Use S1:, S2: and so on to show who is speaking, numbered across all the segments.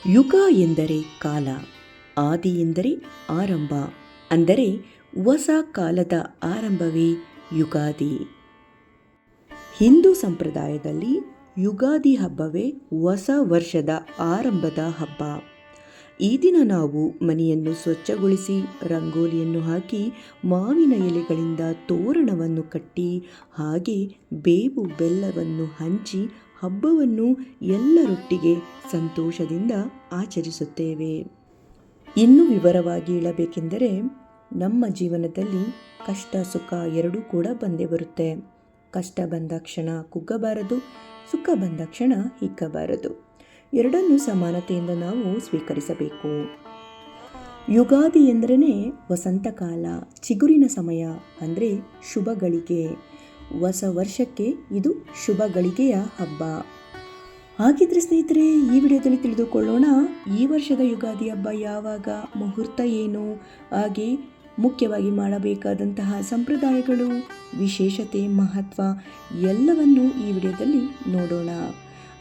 S1: ಯುಗ ಎಂದರೆ ಕಾಲ, ಆದಿ ಎಂದರೆ ಆರಂಭ, ಅಂದರೆ ಹೊಸ ಕಾಲದ ಆರಂಭವೇ ಯುಗಾದಿ. ಹಿಂದೂ ಸಂಪ್ರದಾಯದಲ್ಲಿ ಯುಗಾದಿ ಹಬ್ಬವೇ ಹೊಸ ವರ್ಷದ ಆರಂಭದ ಹಬ್ಬ. ಈ ದಿನ ನಾವು ಮನೆಯನ್ನು ಸ್ವಚ್ಛಗೊಳಿಸಿ ರಂಗೋಲಿಯನ್ನು ಹಾಕಿ ಮಾವಿನ ಎಲೆಗಳಿಂದ ತೋರಣವನ್ನು ಕಟ್ಟಿ ಹಾಗೆ ಬೇವು ಬೆಲ್ಲವನ್ನು ಹಂಚಿ ಹಬ್ಬವನ್ನು ಎಲ್ಲರೊಟ್ಟಿಗೆ ಸಂತೋಷದಿಂದ ಆಚರಿಸುತ್ತೇವೆ. ಇನ್ನೂ ವಿವರವಾಗಿ ಹೇಳಬೇಕೆಂದರೆ ನಮ್ಮ ಜೀವನದಲ್ಲಿ ಕಷ್ಟ ಸುಖ ಎರಡೂ ಕೂಡ ಬಂದೇ ಬರುತ್ತೆ. ಕಷ್ಟ ಬಂದ ಕ್ಷಣ ಕುಗ್ಗಬಾರದು, ಸುಖ ಬಂದ ಕ್ಷಣ ಹಿಗ್ಗಬಾರದು. ಎರಡನ್ನೂ ಸಮಾನತೆಯಿಂದ ನಾವು ಸ್ವೀಕರಿಸಬೇಕು. ಯುಗಾದಿ ಎಂದ್ರೇ ವಸಂತಕಾಲ, ಚಿಗುರಿನ ಸಮಯ, ಅಂದರೆ ಶುಭ ಗಳಿಗೆ. ಹೊಸ ವರ್ಷಕ್ಕೆ ಇದು ಶುಭ ಗಳಿಗೆಯ ಹಬ್ಬ. ಹಾಗಿದ್ರೆ ಸ್ನೇಹಿತರೆ, ಈ ವಿಡಿಯೋದಲ್ಲಿ ತಿಳಿದುಕೊಳ್ಳೋಣ ಈ ವರ್ಷದ ಯುಗಾದಿ ಹಬ್ಬ ಯಾವಾಗ, ಮುಹೂರ್ತ ಏನು, ಹಾಗೆ ಮುಖ್ಯವಾಗಿ ಮಾಡಬೇಕಾದಂತಹ ಸಂಪ್ರದಾಯಗಳು, ವಿಶೇಷತೆ, ಮಹತ್ವ ಎಲ್ಲವನ್ನು ಈ ವಿಡಿಯೋದಲ್ಲಿ ನೋಡೋಣ.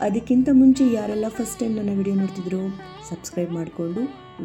S1: ಅದಕ್ಕಿಂತ ಮುಂಚೆ ಯಾರೆಲ್ಲ ಫಸ್ಟ್ ಟೈಮ್ ನನ್ನ ವಿಡಿಯೋ ನೋಡ್ತಿದ್ರು ಸಬ್ಸ್ಕ್ರೈಬ್ ಮಾಡಿಕೊಂಡು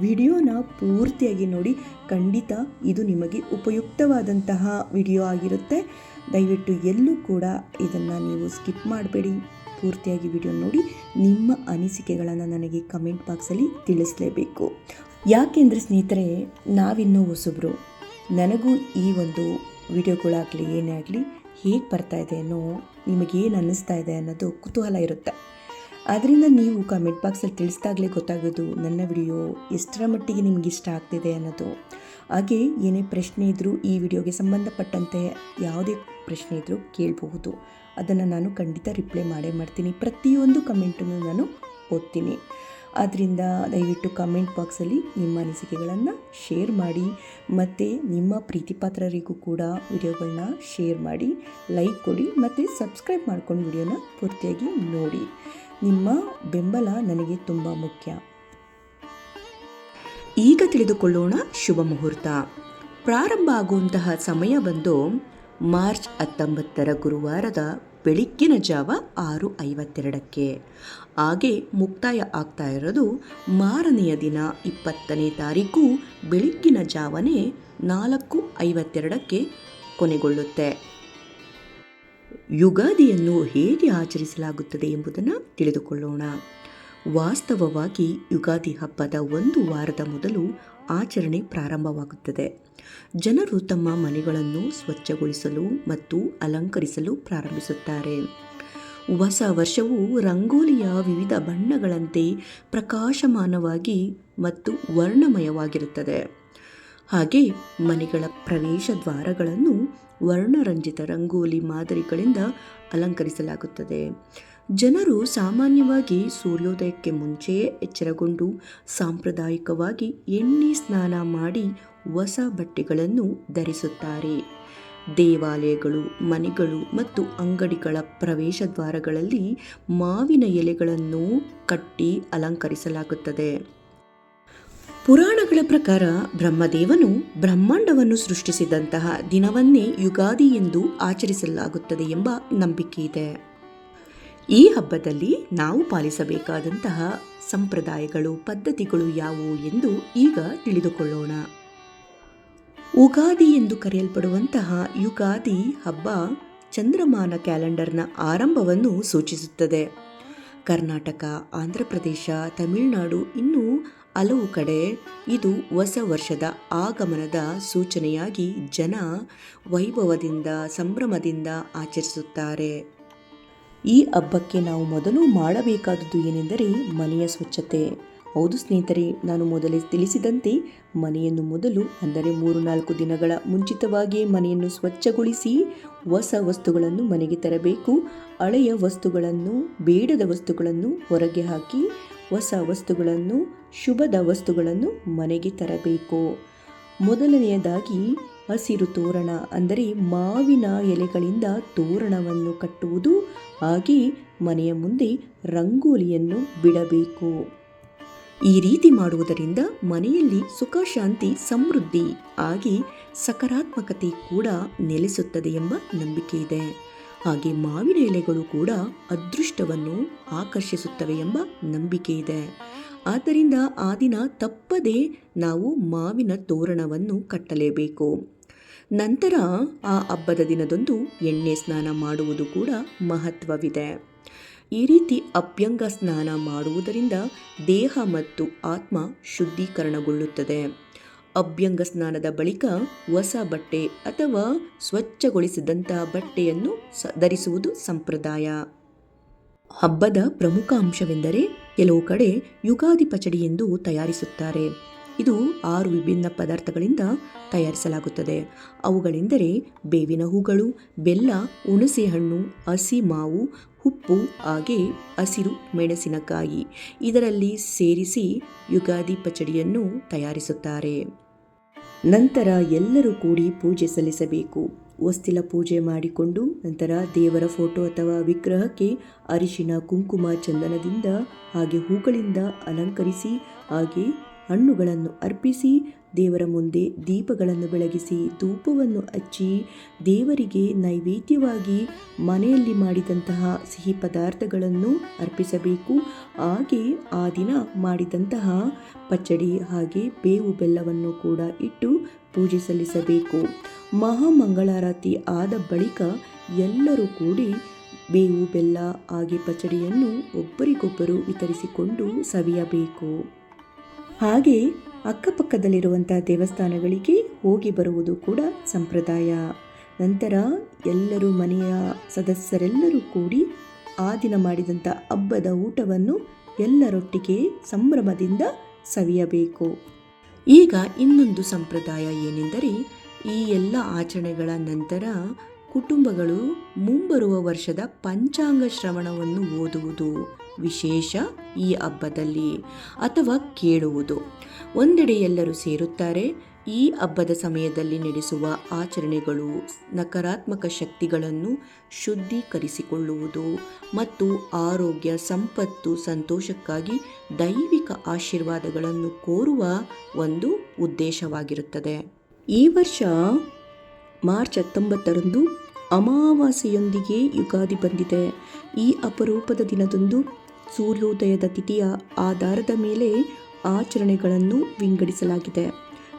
S1: ವಿಡಿಯೋನ ಪೂರ್ತಿಯಾಗಿ ನೋಡಿ. ಖಂಡಿತ ಇದು ನಿಮಗೆ ಉಪಯುಕ್ತವಾದಂತಹ ವಿಡಿಯೋ ಆಗಿರುತ್ತೆ. ದಯವಿಟ್ಟು ಎಲ್ಲೂ ಕೂಡ ಇದನ್ನು ನೀವು ಸ್ಕಿಪ್ ಮಾಡಬೇಡಿ. ಪೂರ್ತಿಯಾಗಿ ವಿಡಿಯೋ ನೋಡಿ ನಿಮ್ಮ ಅನಿಸಿಕೆಗಳನ್ನು ನನಗೆ ಕಮೆಂಟ್ ಬಾಕ್ಸಲ್ಲಿ ತಿಳಿಸಲೇಬೇಕು. ಯಾಕೆಂದರೆ ಸ್ನೇಹಿತರೆ, ನಾವಿನ್ನೂ ಹೊಸಬ್ರು. ನನಗೂ ಈ ಒಂದು ವಿಡಿಯೋಗಳಾಗಲಿ ಏನೇ ಆಗಲಿ ಹೇಗೆ ಬರ್ತಾ ಇದೆ ಅನ್ನೋ, ನಿಮಗೇನು ಅನ್ನಿಸ್ತಾ ಇದೆ ಅನ್ನೋದು ಕುತೂಹಲ ಇರುತ್ತೆ. ಆದ್ದರಿಂದ ನೀವು ಕಮೆಂಟ್ ಬಾಕ್ಸಲ್ಲಿ ತಿಳಿಸಿದಾಗಲೇ ಗೊತ್ತಾಗೋದು ನನ್ನ ವಿಡಿಯೋ ಎಷ್ಟರ ಮಟ್ಟಿಗೆ ನಿಮಗೆ ಇಷ್ಟ ಆಗ್ತಿದೆ ಅನ್ನೋದು. ಹಾಗೆ ಏನೇ ಪ್ರಶ್ನೆ ಇದ್ದರೂ ಈ ವಿಡಿಯೋಗೆ ಸಂಬಂಧಪಟ್ಟಂತೆ ಯಾವುದೇ ಪ್ರಶ್ನೆ ಇದ್ದರೂ ಕೇಳಬಹುದು. ಅದನ್ನು ನಾನು ಖಂಡಿತ ರಿಪ್ಲೈ ಮಾಡೇ ಮಾಡ್ತೀನಿ. ಪ್ರತಿಯೊಂದು ಕಮೆಂಟನ್ನು ನಾನು ಓದ್ತೀನಿ. ಆದ್ದರಿಂದ ದಯವಿಟ್ಟು ಕಮೆಂಟ್ ಬಾಕ್ಸಲ್ಲಿ ನಿಮ್ಮ ಅನಿಸಿಕೆಗಳನ್ನು ಶೇರ್ ಮಾಡಿ, ಮತ್ತು ನಿಮ್ಮ ಪ್ರೀತಿ ಪಾತ್ರರಿಗೂ ಕೂಡ ವಿಡಿಯೋಗಳನ್ನ ಶೇರ್ ಮಾಡಿ, ಲೈಕ್ ಕೊಡಿ, ಮತ್ತು ಸಬ್ಸ್ಕ್ರೈಬ್ ಮಾಡ್ಕೊಂಡು ವಿಡಿಯೋನ ಪೂರ್ತಿಯಾಗಿ ನೋಡಿ. ನಿಮ್ಮ ಬೆಂಬಲ ನನಗೆ ತುಂಬ ಮುಖ್ಯ. ಈಗ ತಿಳಿದುಕೊಳ್ಳೋಣ ಶುಭ ಮುಹೂರ್ತ. ಪ್ರಾರಂಭ ಆಗುವಂತಹ ಸಮಯ ಬಂದು ಮಾರ್ಚ್ 19 ಗುರುವಾರದ ಬೆಳಗ್ಗಿನ ಜಾವ 6:52. ಹಾಗೆ ಮುಕ್ತಾಯ ಆಗ್ತಾ ಇರೋದು ಮಾರನೆಯ ದಿನ 20ನೇ ತಾರೀಕು ಬೆಳಗ್ಗಿನ ಜಾವನೇ 4:52 ಕೊನೆಗೊಳ್ಳುತ್ತೆ. ಯುಗಾದಿಯನ್ನು ಹೇಗೆ ಆಚರಿಸಲಾಗುತ್ತದೆ ಎಂಬುದನ್ನು ತಿಳಿದುಕೊಳ್ಳೋಣ. ವಾಸ್ತವವಾಗಿ ಯುಗಾದಿ ಹಬ್ಬದ ಒಂದು ವಾರದ ಮೊದಲು ಆಚರಣೆ ಪ್ರಾರಂಭವಾಗುತ್ತದೆ. ಜನರು ತಮ್ಮ ಮನೆಗಳನ್ನು ಸ್ವಚ್ಛಗೊಳಿಸಲು ಮತ್ತು ಅಲಂಕರಿಸಲು ಪ್ರಾರಂಭಿಸುತ್ತಾರೆ. ಹೊಸ ವರ್ಷವು ರಂಗೋಲಿಯ ವಿವಿಧ ಬಣ್ಣಗಳಂತೆ ಪ್ರಕಾಶಮಾನವಾಗಿ ಮತ್ತು ವರ್ಣಮಯವಾಗಿರುತ್ತದೆ. ಹಾಗೆ ಮನೆಗಳ ಪ್ರವೇಶ ದ್ವಾರಗಳನ್ನು ವರ್ಣರಂಜಿತ ರಂಗೋಲಿ ಮಾದರಿಗಳಿಂದ ಅಲಂಕರಿಸಲಾಗುತ್ತದೆ. ಜನರು ಸಾಮಾನ್ಯವಾಗಿ ಸೂರ್ಯೋದಯಕ್ಕೆ ಮುಂಚೆಯೇ ಎಚ್ಚರಗೊಂಡು ಸಾಂಪ್ರದಾಯಿಕವಾಗಿ ಎಣ್ಣೆ ಸ್ನಾನ ಮಾಡಿ ಹೊಸ ಬಟ್ಟೆಗಳನ್ನು ಧರಿಸುತ್ತಾರೆ. ದೇವಾಲಯಗಳು, ಮನೆಗಳು ಮತ್ತು ಅಂಗಡಿಗಳ ಪ್ರವೇಶ ದ್ವಾರಗಳಲ್ಲಿ ಮಾವಿನ ಎಲೆಗಳನ್ನು ಕಟ್ಟಿ ಅಲಂಕರಿಸಲಾಗುತ್ತದೆ. ಪುರಾಣಗಳ ಪ್ರಕಾರ ಬ್ರಹ್ಮದೇವನು ಬ್ರಹ್ಮಾಂಡವನ್ನು ಸೃಷ್ಟಿಸಿದಂತಹ ದಿನವನ್ನೇ ಯುಗಾದಿ ಎಂದು ಆಚರಿಸಲಾಗುತ್ತದೆ ಎಂಬ ನಂಬಿಕೆ ಇದೆ. ಈ ಹಬ್ಬದಲ್ಲಿ ನಾವು ಪಾಲಿಸಬೇಕಾದಂತಹ ಸಂಪ್ರದಾಯಗಳು, ಪದ್ಧತಿಗಳು ಯಾವುವು ಎಂದು ಈಗ ತಿಳಿದುಕೊಳ್ಳೋಣ. ಉಗಾದಿ ಎಂದು ಕರೆಯಲ್ಪಡುವಂತಹ ಯುಗಾದಿ ಹಬ್ಬ ಚಂದ್ರಮಾನ ಕ್ಯಾಲೆಂಡರ್ನ ಆರಂಭವನ್ನು ಸೂಚಿಸುತ್ತದೆ. ಕರ್ನಾಟಕ, ಆಂಧ್ರ ಪ್ರದೇಶ, ತಮಿಳುನಾಡು ಇನ್ನೂ ಹಲವು ಕಡೆ ಇದು ಹೊಸ ವರ್ಷದ ಆಗಮನದ ಸೂಚನೆಯಾಗಿ ಜನ ವೈಭವದಿಂದ, ಸಂಭ್ರಮದಿಂದ ಆಚರಿಸುತ್ತಾರೆ. ಈ ಹಬ್ಬಕ್ಕೆ ನಾವು ಮೊದಲು ಮಾಡಬೇಕಾದುದು ಏನೆಂದರೆ ಮನೆಯ ಸ್ವಚ್ಛತೆ. ಹೌದು ಸ್ನೇಹಿತರೆ, ನಾನು ಮೊದಲೇ ತಿಳಿಸಿದಂತೆ ಮನೆಯನ್ನು ಮೊದಲು, ಅಂದರೆ 3-4 ದಿನಗಳ ಮುಂಚಿತವಾಗಿಯೇ ಮನೆಯನ್ನು ಸ್ವಚ್ಛಗೊಳಿಸಿ ಹೊಸ ವಸ್ತುಗಳನ್ನು ಮನೆಗೆ ತರಬೇಕು. ಹಳೆಯ ವಸ್ತುಗಳನ್ನು, ಬೇಡದ ವಸ್ತುಗಳನ್ನು ಹೊರಗೆ ಹಾಕಿ ಹೊಸ ವಸ್ತುಗಳನ್ನು, ಶುಭದ ವಸ್ತುಗಳನ್ನು ಮನೆಗೆ ತರಬೇಕು. ಮೊದಲನೆಯದಾಗಿ ಹಸಿರು ತೋರಣ, ಅಂದರೆ ಮಾವಿನ ಎಲೆಗಳಿಂದ ತೋರಣವನ್ನು ಕಟ್ಟುವುದು. ಹಾಗೆ ಮನೆಯ ಮುಂದೆ ರಂಗೋಲಿಯನ್ನು ಬಿಡಬೇಕು. ಈ ರೀತಿ ಮಾಡುವುದರಿಂದ ಮನೆಯಲ್ಲಿ ಸುಖ, ಶಾಂತಿ, ಸಮೃದ್ಧಿ ಹಾಗೆ ಸಕಾರಾತ್ಮಕತೆ ಕೂಡ ನೆಲೆಸುತ್ತದೆ ಎಂಬ ನಂಬಿಕೆ ಇದೆ. ಹಾಗೆ ಮಾವಿನ ಎಲೆಗಳು ಕೂಡ ಅದೃಷ್ಟವನ್ನು ಆಕರ್ಷಿಸುತ್ತವೆ ಎಂಬ ನಂಬಿಕೆ ಇದೆ. ಆದ್ದರಿಂದ ಆ ದಿನ ತಪ್ಪದೆ ನಾವು ಮಾವಿನ ತೋರಣವನ್ನು ಕಟ್ಟಲೇಬೇಕು. ನಂತರ ಆ ಹಬ್ಬದ ದಿನದಂದು ಎಣ್ಣೆ ಸ್ನಾನ ಮಾಡುವುದು ಕೂಡ ಮಹತ್ವವಿದೆ. ಈ ರೀತಿ ಅಭ್ಯಂಗ ಸ್ನಾನ ಮಾಡುವುದರಿಂದ ದೇಹ ಮತ್ತು ಆತ್ಮ ಶುದ್ಧೀಕರಣಗೊಳ್ಳುತ್ತದೆ. ಅಭ್ಯಂಗ ಸ್ನಾನದ ಬಳಿಕ ಹೊಸ ಬಟ್ಟೆ ಅಥವಾ ಸ್ವಚ್ಛಗೊಳಿಸಿದಂತಹ ಬಟ್ಟೆಯನ್ನು ಧರಿಸುವುದು ಸಂಪ್ರದಾಯ. ಹಬ್ಬದ ಪ್ರಮುಖ ಅಂಶವೆಂದರೆ ಕೆಲವು ಕಡೆ ಯುಗಾದಿ ಪಚಡಿ ಎಂದು ತಯಾರಿಸುತ್ತಾರೆ. ಇದು 6 ವಿಭಿನ್ನ ಪದಾರ್ಥಗಳಿಂದ ತಯಾರಿಸಲಾಗುತ್ತದೆ. ಅವುಗಳೆಂದರೆ ಬೇವಿನ ಹೂಗಳು, ಬೆಲ್ಲ, ಹುಣಸೆಹಣ್ಣು, ಹಸಿ ಮಾವು, ಉಪ್ಪು ಹಾಗೆ ಹಸಿರು ಮೆಣಸಿನಕಾಯಿ ಇದರಲ್ಲಿ ಸೇರಿಸಿ ಯುಗಾದಿ ಪಚಡಿಯನ್ನು ತಯಾರಿಸುತ್ತಾರೆ. ನಂತರ ಎಲ್ಲರೂ ಕೂಡಿ ಪೂಜೆ ಸಲ್ಲಿಸಬೇಕು. ಹೊಸ್ತಿಲ ಪೂಜೆ ಮಾಡಿಕೊಂಡು ನಂತರ ದೇವರ ಫೋಟೋ ಅಥವಾ ವಿಗ್ರಹಕ್ಕೆ ಅರಿಶಿನ, ಕುಂಕುಮ, ಚಂದನದಿಂದ ಹಾಗೆ ಹೂಗಳಿಂದ ಅಲಂಕರಿಸಿ ಹಾಗೆ ಹಣ್ಣುಗಳನ್ನು ಅರ್ಪಿಸಿ ದೇವರ ಮುಂದೆ ದೀಪಗಳನ್ನು ಬೆಳಗಿಸಿ ಧೂಪವನ್ನು ಹಚ್ಚಿ ದೇವರಿಗೆ ನೈವೇದ್ಯವಾಗಿ ಮನೆಯಲ್ಲಿ ಮಾಡಿದಂತಹ ಸಿಹಿ ಪದಾರ್ಥಗಳನ್ನು ಅರ್ಪಿಸಬೇಕು. ಹಾಗೆ ಆ ದಿನ ಮಾಡಿದಂತಹ ಪಚ್ಚಡಿ ಹಾಗೆ ಬೇವು ಬೆಲ್ಲವನ್ನು ಕೂಡ ಇಟ್ಟು ಪೂಜೆ ಸಲ್ಲಿಸಬೇಕು. ಮಹಾಮಂಗಳಾರತಿ ಆದ ಬಳಿಕ ಎಲ್ಲರೂ ಕೂಡಿ ಬೇವು ಬೆಲ್ಲ ಹಾಗೆ ಪಚ್ಚಡಿಯನ್ನು ಒಬ್ಬರಿಗೊಬ್ಬರು ವಿತರಿಸಿಕೊಂಡು ಸವಿಯಬೇಕು. ಹಾಗೆ ಅಕ್ಕಪಕ್ಕದಲ್ಲಿರುವಂಥ ದೇವಸ್ಥಾನಗಳಿಗೆ ಹೋಗಿ ಬರುವುದು ಕೂಡ ಸಂಪ್ರದಾಯ. ನಂತರ ಎಲ್ಲರೂ ಮನೆಯ ಸದಸ್ಯರೆಲ್ಲರೂ ಕೂಡಿ ಆ ದಿನ ಮಾಡಿದಂಥ ಹಬ್ಬದ ಊಟವನ್ನು ಎಲ್ಲರೊಟ್ಟಿಗೆ ಸಂಭ್ರಮದಿಂದ ಸವಿಯಬೇಕು. ಈಗ ಇನ್ನೊಂದು ಸಂಪ್ರದಾಯ ಏನೆಂದರೆ ಈ ಎಲ್ಲ ಆಚರಣೆಗಳ ನಂತರ ಕುಟುಂಬಗಳು ಮುಂಬರುವ ವರ್ಷದ ಪಂಚಾಂಗ ಶ್ರವಣವನ್ನು ಓದುವುದು ವಿಶೇಷ ಈ ಹಬ್ಬದಲ್ಲಿ ಅಥವಾ ಕೇಳುವುದು. ಒಂದೆಡೆ ಎಲ್ಲರೂ ಸೇರುತ್ತಾರೆ. ಈ ಹಬ್ಬದ ಸಮಯದಲ್ಲಿ ನಡೆಸುವ ಆಚರಣೆಗಳು ನಕಾರಾತ್ಮಕ ಶಕ್ತಿಗಳನ್ನು ಶುದ್ಧೀಕರಿಸಿಕೊಳ್ಳುವುದು ಮತ್ತು ಆರೋಗ್ಯ, ಸಂಪತ್ತು, ಸಂತೋಷಕ್ಕಾಗಿ ದೈವಿಕ ಆಶೀರ್ವಾದಗಳನ್ನು ಕೋರುವ ಒಂದು ಉದ್ದೇಶವಾಗಿರುತ್ತದೆ. ಈ ವರ್ಷ ಮಾರ್ಚ್ 19ರಂದು ಅಮಾವಾಸ್ಯೆಯೊಂದಿಗೆ ಯುಗಾದಿ ಬಂದಿದೆ. ಈ ಅಪರೂಪದ ದಿನದಂದು ಸೂರ್ಯೋದಯದ ತಿಥಿಯ ಆಧಾರದ ಮೇಲೆ ಆಚರಣೆಗಳನ್ನು ವಿಂಗಡಿಸಲಾಗಿದೆ.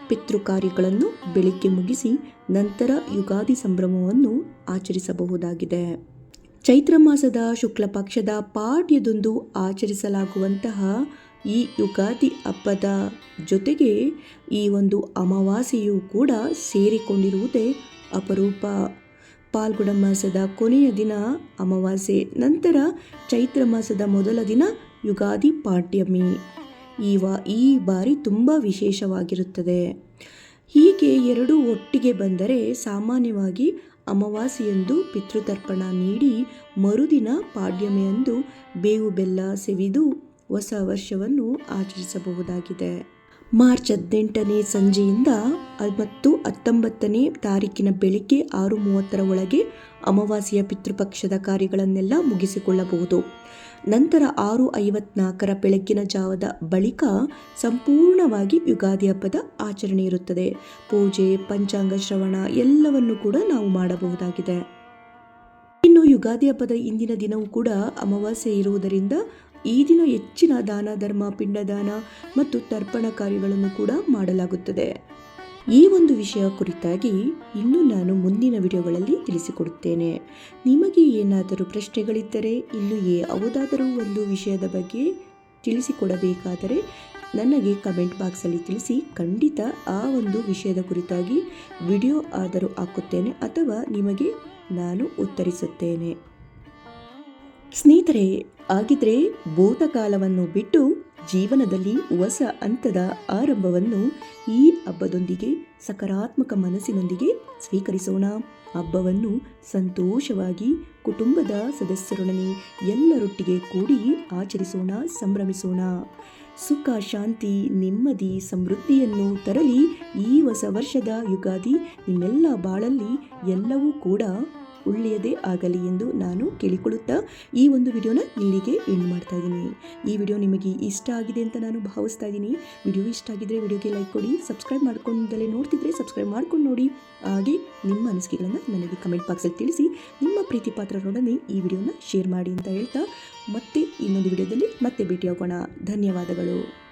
S1: ಪಿತೃ ಕಾರ್ಯಗಳನ್ನು ಬೆಳಿಗ್ಗೆ ಮುಗಿಸಿ ನಂತರ ಯುಗಾದಿ ಸಂಭ್ರಮವನ್ನು ಆಚರಿಸಬಹುದಾಗಿದೆ. ಚೈತ್ರ ಮಾಸದ ಶುಕ್ಲ ಪಕ್ಷದ ಪಾಡ್ಯದಂದು ಆಚರಿಸಲಾಗುವಂತಹ ಈ ಯುಗಾದಿ ಹಬ್ಬದ ಜೊತೆಗೆ ಈ ಒಂದು ಅಮಾವಾಸ್ಯೆಯು ಕೂಡ ಸೇರಿಕೊಂಡಿರುವುದೇ ಅಪರೂಪ. ಫಾಲ್ಗುಣ ಮಾಸದ ಕೊನೆಯ ದಿನ ಅಮಾವಾಸ್ಯೆ, ನಂತರ ಚೈತ್ರ ಮಾಸದ ಮೊದಲ ದಿನ ಯುಗಾದಿ ಪಾಡ್ಯಮಿ. ಈ ಬಾರಿ ತುಂಬ ವಿಶೇಷವಾಗಿರುತ್ತದೆ. ಹೀಗೆ ಎರಡೂ ಒಟ್ಟಿಗೆ ಬಂದರೆ ಸಾಮಾನ್ಯವಾಗಿ ಅಮಾವಾಸ್ಯೆಯಂದು ಪಿತೃತರ್ಪಣ ನೀಡಿ ಮರುದಿನ ಪಾಡ್ಯಮೆಯಂದು ಬೇವು ಬೆಲ್ಲ ಸವಿದು ಹೊಸ ವರ್ಷವನ್ನು ಆಚರಿಸಬಹುದಾಗಿದೆ. ಮಾರ್ಚ್ 18ನೇ ಸಂಜೆಯಿಂದ ಮತ್ತು 19ನೇ ತಾರೀಕಿನ ಬೆಳಿಗ್ಗೆ 6:30 ಒಳಗೆ ಅಮಾವಾಸ್ಯೆಯ ಪಿತೃಪಕ್ಷದ ಕಾರ್ಯಗಳನ್ನೆಲ್ಲ ಮುಗಿಸಿಕೊಳ್ಳಬಹುದು. ನಂತರ 6:54 ಬೆಳಗ್ಗಿನ ಜಾವದ ಬಳಿಕ ಸಂಪೂರ್ಣವಾಗಿ ಯುಗಾದಿ ಹಬ್ಬದ ಆಚರಣೆ ಇರುತ್ತದೆ. ಪೂಜೆ, ಪಂಚಾಂಗ ಶ್ರವಣ ಎಲ್ಲವನ್ನು ಕೂಡ ನಾವು ಮಾಡಬಹುದಾಗಿದೆ. ಇನ್ನು ಯುಗಾದಿ ಹಬ್ಬದ ಇಂದಿನ ದಿನವೂ ಕೂಡ ಅಮಾವಾಸ್ಯೆ ಇರುವುದರಿಂದ ಈ ದಿನ ಹೆಚ್ಚಿನ ದಾನ ಧರ್ಮ, ಪಿಂಡದಾನ ಮತ್ತು ತರ್ಪಣ ಕಾರ್ಯಗಳನ್ನು ಕೂಡ ಮಾಡಲಾಗುತ್ತದೆ. ಈ ಒಂದು ವಿಷಯ ಕುರಿತಾಗಿ ಇನ್ನು ನಾನು ಮುಂದಿನ ವಿಡಿಯೋಗಳಲ್ಲಿ ತಿಳಿಸಿಕೊಡುತ್ತೇನೆ. ನಿಮಗೆ ಏನಾದರೂ ಪ್ರಶ್ನೆಗಳಿದ್ದರೆ ಇನ್ನು ಯಾವುದಾದರೂ ಒಂದು ವಿಷಯದ ಬಗ್ಗೆ ತಿಳಿಸಿಕೊಡಬೇಕಾದರೆ ನನಗೆ ಕಮೆಂಟ್ ಬಾಕ್ಸಲ್ಲಿ ತಿಳಿಸಿ. ಖಂಡಿತ ಆ ಒಂದು ವಿಷಯದ ಕುರಿತಾಗಿ ವಿಡಿಯೋ ಆದರೂ ಹಾಕುತ್ತೇನೆ ಅಥವಾ ನಿಮಗೆ ನಾನು ಉತ್ತರಿಸುತ್ತೇನೆ. ಸ್ನೇಹಿತರೆ, ಹಾಗಿದ್ರೆ ಭೂತಕಾಲವನ್ನು ಬಿಟ್ಟು ಜೀವನದಲ್ಲಿ ಹೊಸ ಹಂತದ ಆರಂಭವನ್ನು ಈ ಹಬ್ಬದೊಂದಿಗೆ ಸಕಾರಾತ್ಮಕ ಮನಸ್ಸಿನೊಂದಿಗೆ ಸ್ವೀಕರಿಸೋಣ. ಹಬ್ಬವನ್ನು ಸಂತೋಷವಾಗಿ ಕುಟುಂಬದ ಸದಸ್ಯರೊಡನೆ ಎಲ್ಲರೊಟ್ಟಿಗೆ ಕೂಡಿ ಆಚರಿಸೋಣ, ಸಂಭ್ರಮಿಸೋಣ. ಸುಖ, ಶಾಂತಿ, ನೆಮ್ಮದಿ, ಸಮೃದ್ಧಿಯನ್ನು ತರಲಿ ಈ ಹೊಸ ವರ್ಷದ ಯುಗಾದಿ. ನಿಮ್ಮೆಲ್ಲ ಬಾಳಲ್ಲಿ ಎಲ್ಲವೂ ಕೂಡ ಒಳ್ಳೆಯದೇ ಆಗಲಿ ಎಂದು ನಾನು ಕೇಳಿಕೊಳ್ಳುತ್ತಾ ಈ ಒಂದು ವಿಡಿಯೋನ ಇಲ್ಲಿಗೆ ಎಂಡ್ ಮಾಡ್ತಾ ಇದ್ದೀನಿ. ಈ ವಿಡಿಯೋ ನಿಮಗೆ ಇಷ್ಟ ಆಗಿದೆ ಅಂತ ನಾನು ಭಾವಿಸ್ತಾ ಇದ್ದೀನಿ. ವಿಡಿಯೋ ಇಷ್ಟ ಆಗಿದ್ರೆ ವಿಡಿಯೋಗೆ ಲೈಕ್ ಕೊಡಿ. ಸಬ್ಸ್ಕ್ರೈಬ್ ಮಾಡ್ಕೊಂಡಲೇ ನೋಡ್ತಿದ್ರೆ ಸಬ್ಸ್ಕ್ರೈಬ್ ಮಾಡ್ಕೊಂಡು ನೋಡಿ. ಹಾಗೆ ನಿಮ್ಮ ಅನಿಸಿಕೆಗಳನ್ನು ನನಗೆ ಕಮೆಂಟ್ ಬಾಕ್ಸಲ್ಲಿ ತಿಳಿಸಿ. ನಿಮ್ಮ ಪ್ರೀತಿ ಪಾತ್ರರೊಡನೆ ಈ ವಿಡಿಯೋನ ಶೇರ್ ಮಾಡಿ ಅಂತ ಹೇಳ್ತಾ ಮತ್ತೆ ಇನ್ನೊಂದು ವಿಡಿಯೋದಲ್ಲಿ ಮತ್ತೆ ಭೇಟಿಯಾಗೋಣ. ಧನ್ಯವಾದಗಳು.